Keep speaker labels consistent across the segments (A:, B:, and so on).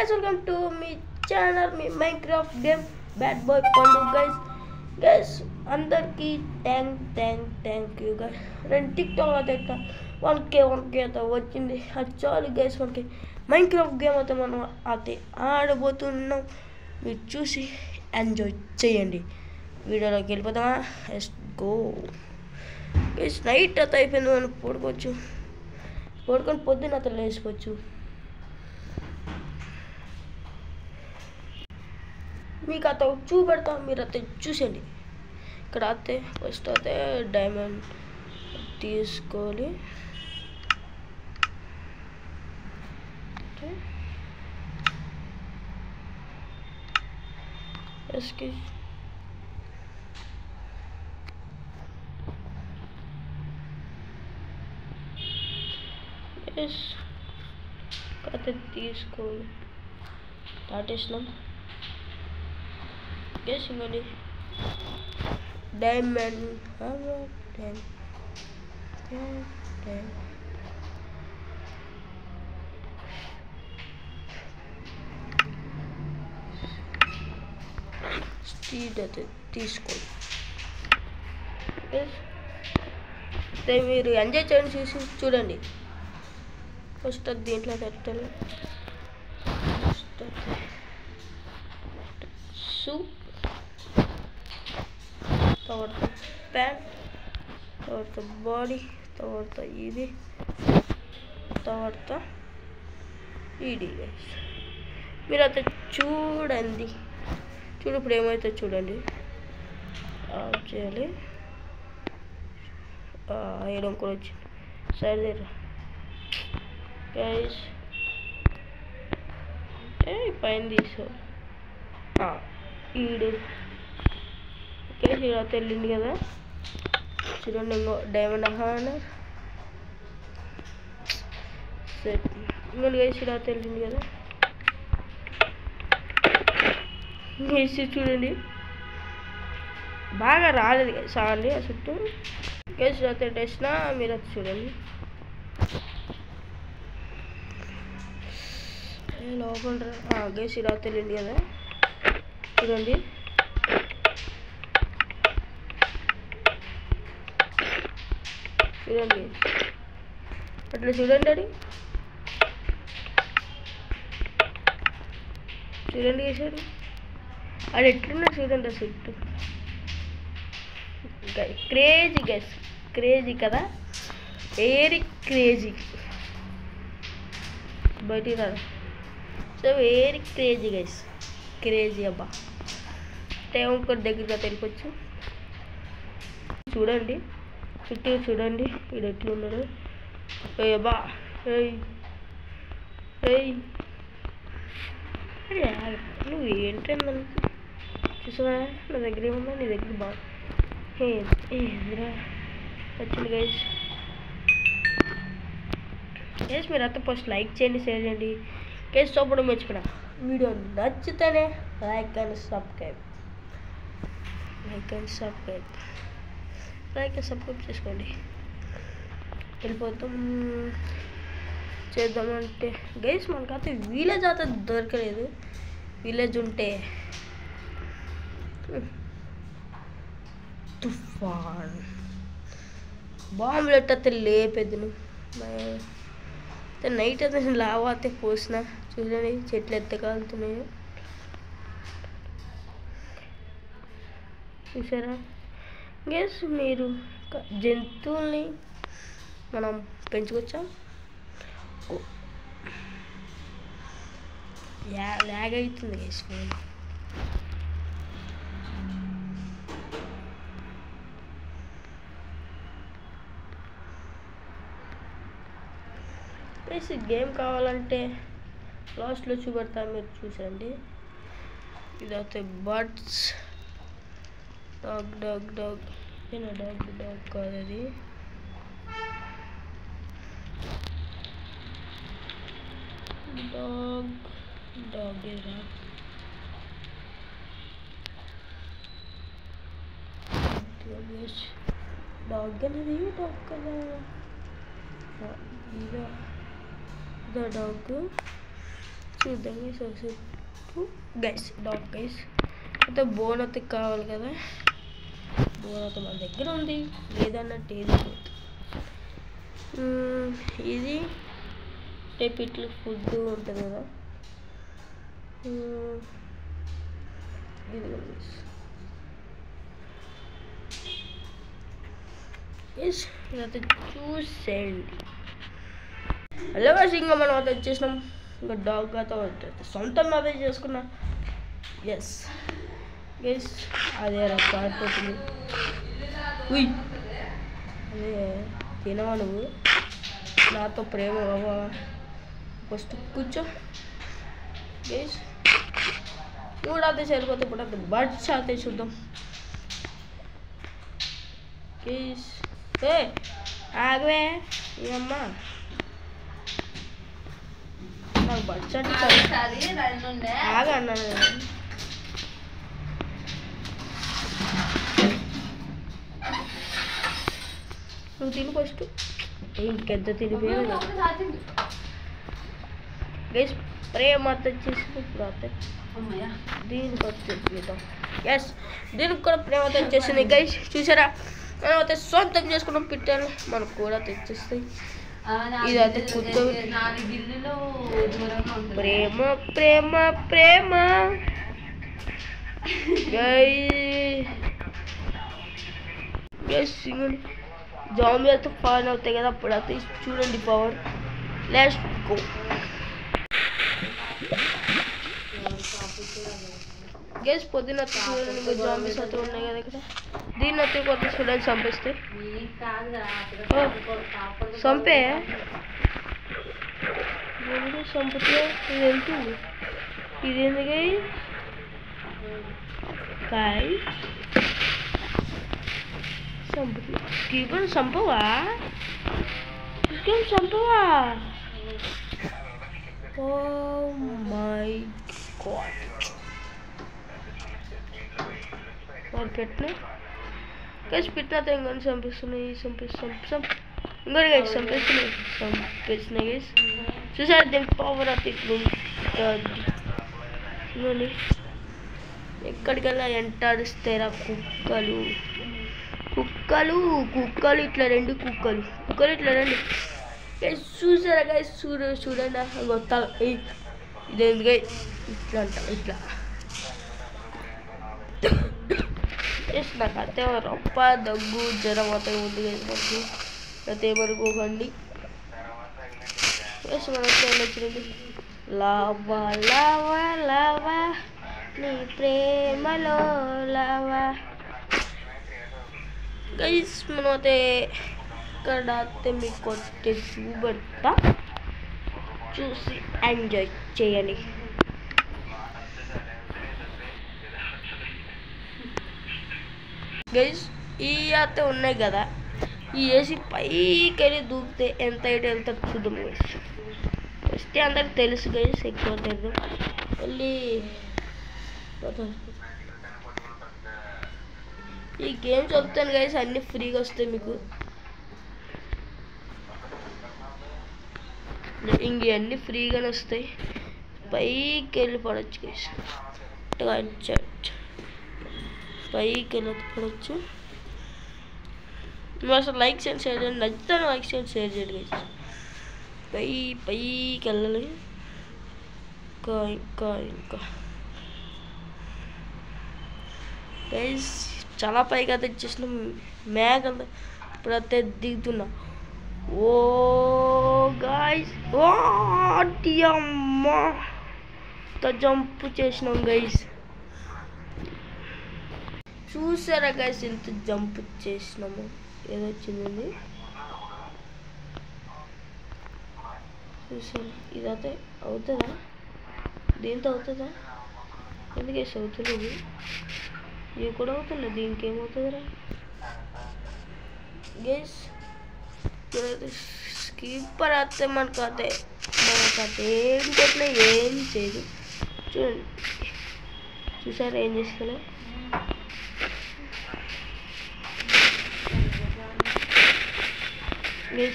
A: guys, welcome to my channel, my Minecraft game, Bad Boy Pandu guys. అందరికి thank you guys. రెండు TikTok అయితే 1K అయితే వచ్చింది. అది చాలు గైస్, మనకి మైన్క్రాఫ్ట్ గేమ్ అయితే మనం అయితే ఆడబోతున్నాం. మీరు చూసి ఎంజాయ్ చేయండి. వీడియోలోకి వెళ్ళిపోతామా? Let's go guys. నైట్ అయితే అయిపోయింది, మనం పడుకొని పొద్దున్న అయితే లేచుకోవచ్చు. మీకు అత చూపెడతాం, మీరు అయితే చూసేయండి. ఇక్కడ అయితే ఫస్ట్ అయితే డైమండ్ తీసుకోవాలి. అయితే తీసుకోవాలి, దాటేసినాం. Guess ఇంకోటి డైమండ్ స్పీడ్ అయితే తీసుకోండి. అయితే మీరు ఎంజాయ్ చేయండి, చూడండి. ఫస్ట్ దీంట్లో పెట్టాలి. సూప్, తర్వాత ప్యాన్, తర్వాత బాడీ, తర్వాత ఇది, తర్వాత ఇది. మీరు అయితే చూడండి. ఇప్పుడు ఏమైతే చూడండి. ఆఫ్ చేయాలి. వేయడం కూడా వచ్చింది. సైడ్ దగ్గర గైస్ పైన తీసుకోవాలి. ఈడు అయితే వెళ్ళింది కదా, చూడండి. ఇంకో డైమండ్ హానర్ సెట్. ఇంకోటి వేసి అయితే వెళ్ళింది కదా, వేసి చూడండి. బాగా రాలేదు సార్లు ఆ చుట్టూ. గేసి అయితే వేసిన మీరు అది చూడండి. లోపల గేసి అయితే వెళ్ళింది కదా, చూడండి. అట్లా చూడండి. అది చూడండి వేసాడు. అది ఎట్లున్నా చూడండి. ఆ చుట్టూ క్రేజీ గైస్, క్రేజీ కదా, వెరీ క్రేజీ. బయటికి రాదు. So very crazy guys, crazy అబ్బా. ఇంకోటి దగ్గరగా తెలిపొచ్చు. చూడండి చుట్టూ, చూడండి వీడు ఎట్లున్నాడు. అబ్బా నువ్వు ఏంటన్నా చూసావా? నా దగ్గర ఏమన్నా, నీ దగ్గర బాగా వచ్చింది గైస్. మీరు అంతా ఫస్ట్ లైక్ చేయండి, షేర్ చేయండి. కేసు చూపడం మర్చిపోయినా. వీడియో నచ్చితేనే లైక్ అండ్ సబ్స్క్రైబ్ చేసుకోండి. వెళ్ళిపోతాం. చేద్దామంటే గైస్ మనకైతే విలేజ్ అయితే దొరకలేదు. విలేజ్ ఉంటే తుఫాన్ బాంబులు ఎట్టయితే లేపేది. నైట్ అయితే లావా అయితే పోసిన. చూడండి చెట్లు ఎత్తే కాలుతున్నాయో చూసారా గైస్. మీరు జంతువుల్ని మనం పెంచుకోవచ్చా? లాగ్ అవుతుంది గైస్ ఫోన్. గేమ్ కావాలంటే లాస్ట్లో చూపెడతా, మీరు చూసండి. ఇదైతే బర్డ్స్, డాగ్ డాగ్ కాదు, అది డాగ్ ఏరా. డాగ్ అనేది డాగ్ కదా. ఇదా dog చూద్దాం గైస్ డాగ్ గైస్ అయితే బోన్ అయితే కావాలి కదా బోన్ అయితే మన దగ్గర ఉంది లేదన్నట్టు ఏది ఇది టైప్ ఇట్లా ఫుడ్ ఉంటుంది కదా ఇది ఇదైతే చూసేయండి హలో ఇంకా మనం అయితే వచ్చేసినాం ఇంకా డాగ్ అయితే సొంతంగా అదే చేసుకున్నా ఎస్ గైస్ అదే పారిపోతుంది ఉయ్ అదే తినవా నువ్వు నాతో ప్రేమ అవ్వా ఫస్ట్ కూర్చో గైస్ కూడా అయితే సరిపోతే ఇప్పుడు అయితే బర్డ్స్ అయితే చూద్దాం గైస్ ఏ ఆగవే ఏమ్మా నాకు బర్డ్స్ అంటే ఆగా అన్నాను నువ్వు తిని ఫస్ట్ ఇంకెంత తినిపోయాను గైస్ ప్రేమ అంత వచ్చేసి ఇప్పుడు అయితే దీనికి వచ్చేద్దాం ఎస్ దీనికి కూడా ప్రేమ వచ్చేసింది గైస్ చూసారా మనం అయితే సొంతం చేసుకున్నాం పిట్టలు మనకు కూడా తెచ్చేస్తాయి ఇదైతే ప్రేమ ప్రేమ ప్రేమ గైస్ జాంబీ అయితే ఫాన్ అవుతాయి కదా అప్పుడు అయితే చూడండి పవర్ లెట్స్ గో గైస్ పొద్దున్న చూడండి ఇంకా జాంబీస్ అయితే ఉన్నాయి కదా ఇక్కడ దీన్ని అయితే కొత్త చూడండి చంపేస్తే చంపే చంపితే ఇది వెళ్తుంది ఇది ఎందుకు కాయ్ చంపుతుంది కీపర్ చంపవా ఇంకేం చంపవా ఓ మై గాడ్ మరి పెట్టిన గైస్ పెట్టిన ఇంకొని చంపిస్తున్నాయి ఇంకోటి గైస్ చంపేస్తున్నాయి గైస్ చూసారు దీని పవర్ అయితే ఇంకోండి ఎక్కడికల్లా ఎంటాడిస్తారా కుక్కలు కుక్కలు కుక్కలు ఇట్లా రెండు కుక్కలు ఇట్లా రండి గైస్ చూసారా గైస్ చూడండి గొత్తాలు ఇదేంది గైస్ ఇట్లా అంట ఇట్లా నాకైతే రొప్ప దగ్గు జ్వరం అయితే ఉంది మనకి అయితే ఏమనుకోకండి వచ్చింది లావా లావా లావా నీ ప్రేమలో లావా గైస్ మనం అయితే ఇక్కడ అయితే మీకు వచ్చే చూపెడతా చూసి ఎంజాయ్ చేయండి గైస్ ఈ అయితే ఉన్నాయి కదా ఈ ఏసీ పైకి వెళ్ళి దూకితే ఎంత అయితే వెళ్తారు చూద్దాం గైస్ ఫస్ట్ అందరికి తెలుసు గైస్ ఎక్కువ తెలుసు వెళ్ళి ఈ గేమ్ చెప్తాను గైస్ అన్నీ ఫ్రీగా వస్తాయి మీకు ఇంక అన్నీ ఫ్రీగానే వస్తాయి పైకి వెళ్ళి పడవచ్చు గైస్ పైకి వెళ్ళి పడవచ్చు నువ్వు అసలు లైక్ అండ్ షేర్ చేయండి నచ్చితే లైక్ అండ్ షేర్ చేయండి గైస్ పైకి వెళ్ళాలి ఇంకా గైస్ చాలా పైకి అయితే వచ్చేసిన మేఘలు ఇప్పుడైతే దిగుతున్నా ఓ గైస్ ఓ అమ్మా జంప్ చేసినాం గైస్ చూసారా గైస్ ఎంత జంప్ చేసినాము ఏదొచ్చిందండి చూసారా ఇదైతే అవుతుందా దీంతో అవుతుందా ఎందుకు వేసి అవుతలేదు ఇది కూడా అవుతలేదు దీనికి ఏమవుతుందిరా గైస్ స్కీపర్ అయితే మనకైతే ఏంటట్లే ఏం చేయదు చూడండి చూసారా ఏం చేస్తలే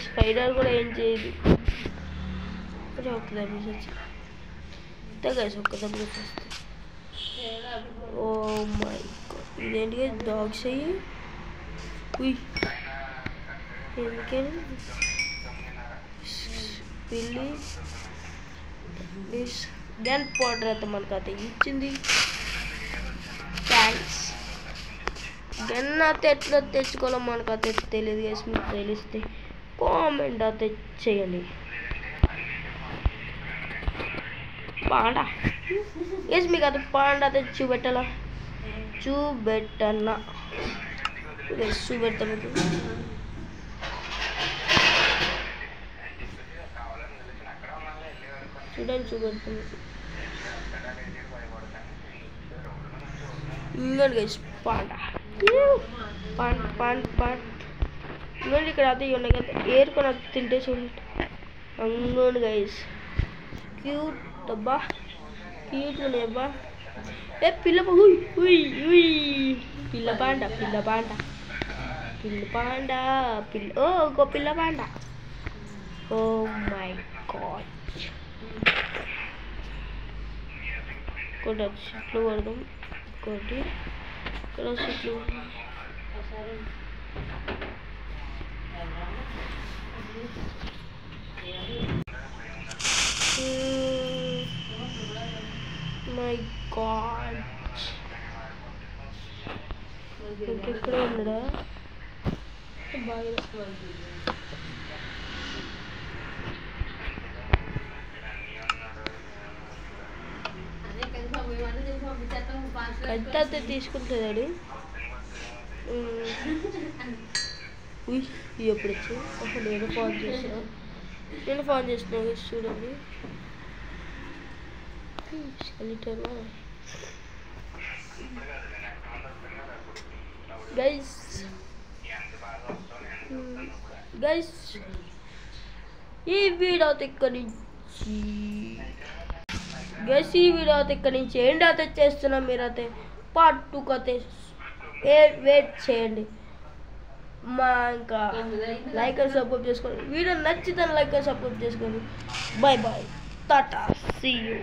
A: స్పైడర్ కూడా ఏం చేయదు అవుతుంది గైస్ ఒక్క దెబ్బ వచ్చేస్తాయి. ఓ మై గాడ్, ఇదేంటి డాగ్స్ అయ్యి ఎందుకని పిల్లి గన్ పౌడర్ అయితే మనకు అయితే ఇచ్చింది. థ్యాంక్స్. గన్ అయితే ఎట్లా తెచ్చుకోవాలో మనకు అయితే తెలియదు గైస్. మీకు తెలిస్తే కామెంట్ అయితే చేయండి. పాండా గైస్ మీకు అయితే పాండా అయితే చూపెట్టనా చూపెడతా మీకు. చూడండి చూపెడతాను ఇంకోటి గైస్ పాండా ఇంకోటి ఇక్కడ అయితే ఉన్నాయి కదా ఏరుకొని అది తింటే చూడండి. అంగోండి గైస్ క్యూట్ అబ్బా, క్యూట్ ఉన్నాయి అబ్బా. ఏ పిల్ల పిల్ల పాండా ఇంకో పిల్ల పాండా. Oh my God. ఇంకోటి చెట్లు కొడదాం. ఇంకోటి ఇక్కడ చెట్లు మై గాడ్. ఇంకెక్కడ ఉన్నాడా బాగా అయితే తీసుకుంటాడు. ఎప్పుడు వచ్చి నేను ఫోన్ చేసిన చూడండి. గైస్ ఈ వీడియో ఇక్కడి నుంచి ఎండ్ అయితే చేస్తున్నాం. మీరైతే పార్ట్ 2 అయితే వెయిట్ చేయండి. మా ఇంకా లైక్ అండ్ సపోర్ట్ చేసుకోండి. వీడియో నచ్చితే లైక్ అండ్ సపోర్ట్ చేసుకోండి. Bye tata, see you.